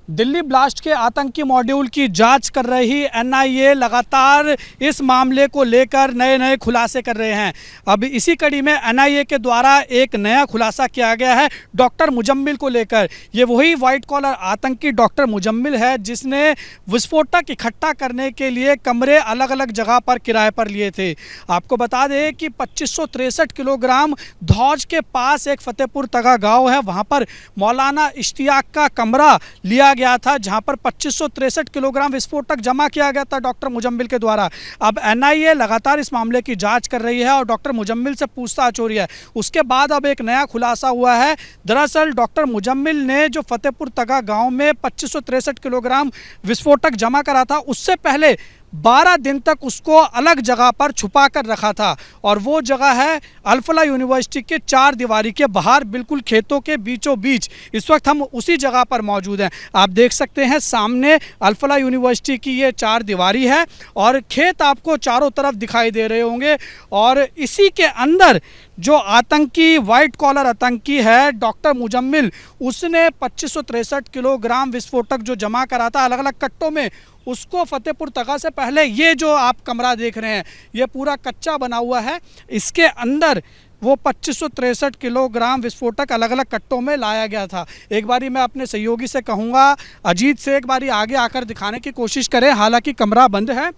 Delhi blast के आतंकी module की जांच कर रही एनआईए लगातार इस मामले को लेकर नए नए खुलासे कर रहे हैं। अब इसी कड़ी में एनआईए के द्वारा एक नया खुलासा किया गया है डॉक्टर मुजम्मिल को लेकर। ये वही वाइट कॉलर आतंकी डॉक्टर मुजम्मिल है जिसने विस्फोटक इकट्ठा करने के लिए कमरे अलग अलग जगह पर किराए पर लिए थे। आपको बता दें कि 2563 किलोग्राम धौज के पास एक फतेहपुर तगा गाँव है, वहाँ पर मौलाना इश्तियाक का कमरा लिया गया था जहां पर 2563 किलोग्राम विस्फोटक जमा किया गया था डॉक्टर मुजम्मिल के द्वारा। अब एनआईए लगातार इस मामले की जांच कर रही है और डॉक्टर मुजम्मिल से पूछताछ हो रही है। उसके बाद अब एक नया खुलासा हुआ है। दरअसल डॉक्टर मुजम्मिल ने जो फतेहपुर तगा गांव में 2563 किलोग्राम विस्फोटक जमा करा था, उससे पहले 12 दिन तक उसको अलग जगह पर छुपा कर रखा था और वो जगह है अल-फलाह यूनिवर्सिटी के 4 दीवारी के बाहर, बिल्कुल खेतों के बीचों बीच। इस वक्त हम उसी जगह पर मौजूद हैं। आप देख सकते हैं सामने अल-फलाह यूनिवर्सिटी की ये 4 दीवारी है और खेत आपको चारों तरफ दिखाई दे रहे होंगे। और इसी के अंदर जो आतंकी वाइट कॉलर आतंकी है डॉक्टर मुजम्मिल, उसने 2563 किलोग्राम विस्फोटक जो जमा करा था अलग अलग कट्टों में, उसको फतेहपुर तगा से पहले ये जो आप कमरा देख रहे हैं ये पूरा कच्चा बना हुआ है। इसके अंदर वो 2563 किलोग्राम विस्फोटक अलग अलग कट्टों में लाया गया था। एक बारी मैं अपने सहयोगी से कहूँगा अजीत से एक बारी आगे आकर दिखाने की कोशिश करें, हालांकि कमरा बंद है।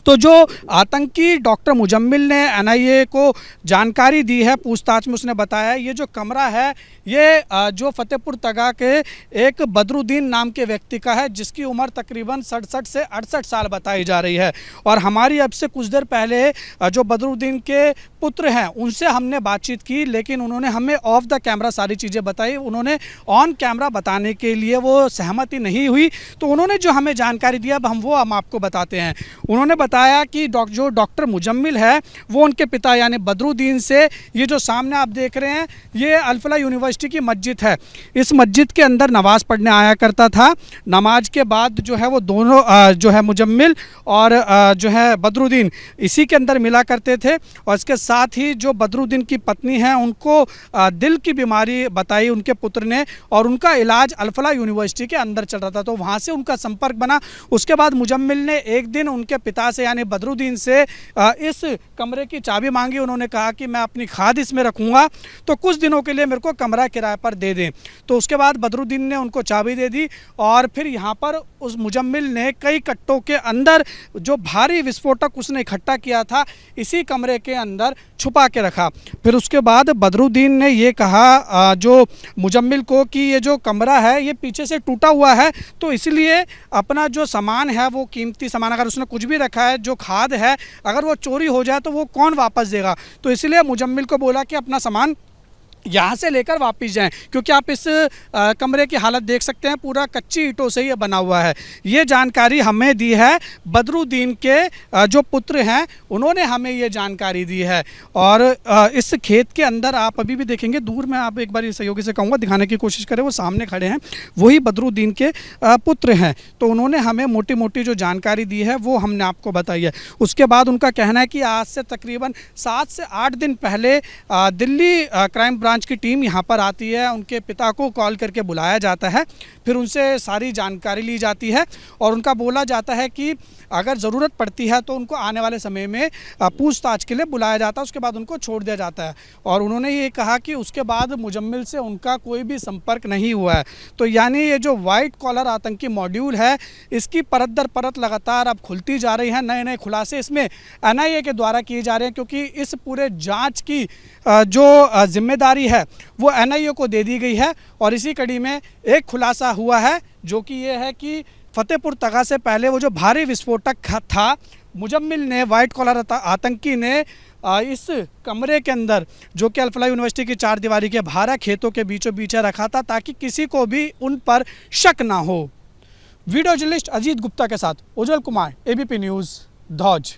तो जो आतंकी डॉक्टर मुजम्मिल ने एनआईए को जानकारी दी है, पूछताछ में उसने बताया ये जो कमरा है ये जो फतेहपुर तगा के एक बदरुद्दीन नाम के व्यक्ति का है जिसकी उम्र तकरीबन 67 से 68 साल बताई जा रही है। और हमारी अब से कुछ देर पहले जो बदरुद्दीन के पुत्र हैं उनसे हमने बातचीत की, लेकिन उन्होंने हमें ऑफ द कैमरा सारी चीज़ें बताई। उन्होंने ऑन कैमरा बताने के लिए वो सहमति नहीं हुई। तो उन्होंने जो हमें जानकारी दिया अब हम आपको बताते हैं। उन्होंने बताया कि जो डॉक्टर मुजम्मिल है वो उनके पिता यानी बदरुद्दीन से, ये जो सामने आप देख रहे हैं ये अल-फलाह यूनिवर्सिटी की मस्जिद है, इस मस्जिद के अंदर नमाज़ पढ़ने आया करता था। नमाज के बाद जो है वो दोनों जो है मुजम्मिल और जो है बदरुद्दीन इसी के अंदर मिला करते थे। और इसके साथ ही जो बदरुद्दीन की पत्नी है उनको दिल की बीमारी बताई उनके पुत्र ने और उनका इलाज अल-फलाह यूनिवर्सिटी के अंदर चल रहा था, तो वहाँ से उनका संपर्क बना। उसके बाद मुजम्मिल ने एक दिन उनके पिता से यानी बदरुद्दीन से इस कमरे की चाबी मांगी। उन्होंने कहा कि मैं अपनी खाद इसमें रखूँगा तो कुछ दिनों के लिए मेरे को कमरा किराए पर दे दें। तो उसके बाद बदरुद्दीन ने उनको चाबी दे दी और फिर यहाँ पर उस मुजम्मिल ने कई कट्टों के अंदर जो भारी विस्फोटक उसने इकट्ठा किया था इसी कमरे के अंदर छुपा के रखा। फिर उसके बाद बदरुद्दीन ने ये कहा जो मुजम्मिल को कि ये जो कमरा है ये पीछे से टूटा हुआ है, तो इसलिए अपना जो सामान है वो कीमती सामान अगर उसने कुछ भी रखा है, जो खाद है, अगर वो चोरी हो जाए तो वो कौन वापस देगा। तो इसलिए मुजम्मिल को बोला कि अपना सामान यहाँ से लेकर वापस जाएं, क्योंकि आप इस कमरे की हालत देख सकते हैं, पूरा कच्ची ईंटों से ये बना हुआ है। ये जानकारी हमें दी है बदरुद्दीन के जो पुत्र हैं, उन्होंने हमें ये जानकारी दी है। और इस खेत के अंदर आप अभी भी देखेंगे, दूर में आप एक बार सहयोगी से कहूँगा दिखाने की कोशिश करें, वो सामने खड़े हैं, वही बदरुद्दीन के पुत्र हैं। तो उन्होंने हमें मोटी मोटी जो जानकारी दी है वो हमने आपको बताई है। उसके बाद उनका कहना है कि आज से तकरीबन 7 से 8 दिन पहले दिल्ली क्राइम ब्रांच की टीम यहाँ पर आती है, उनके पिता को कॉल करके बुलाया जाता है, फिर उनसे सारी जानकारी ली जाती है और उनका बोला जाता है कि अगर ज़रूरत पड़ती है तो उनको आने वाले समय में पूछताछ के लिए बुलाया जाता है, उसके बाद उनको छोड़ दिया जाता है। और उन्होंने ये कहा कि उसके बाद मुजम्मिल से उनका कोई भी संपर्क नहीं हुआ है। तो यानी ये जो वाइट कॉलर आतंकी मॉड्यूल है इसकी परत दर परत लगातार अब खुलती जा रही है। नए नए खुलासे इसमें एनआईए के द्वारा किए जा रहे हैं, क्योंकि इस पूरे जाँच की जो जिम्मेदारी है वो एनआईए को दे दी गई है। और इसी कड़ी में एक खुलासा हुआ है जो कि ये है कि फतेहपुर तगा से पहले वो जो भारी विस्फोटक था मुजम्मिल ने, वाइट कॉलर आतंकी ने इस कमरे के अंदर जो कि अल-फलाह यूनिवर्सिटी की 4 दीवारी के बाहर खेतों के बीचों बीच रखा था ताकि किसी को भी उन पर शक ना हो। वीडियो जर्नलिस्ट अजीत गुप्ता के साथ उज्जवल कुमार, एबीपी न्यूज़, धौज।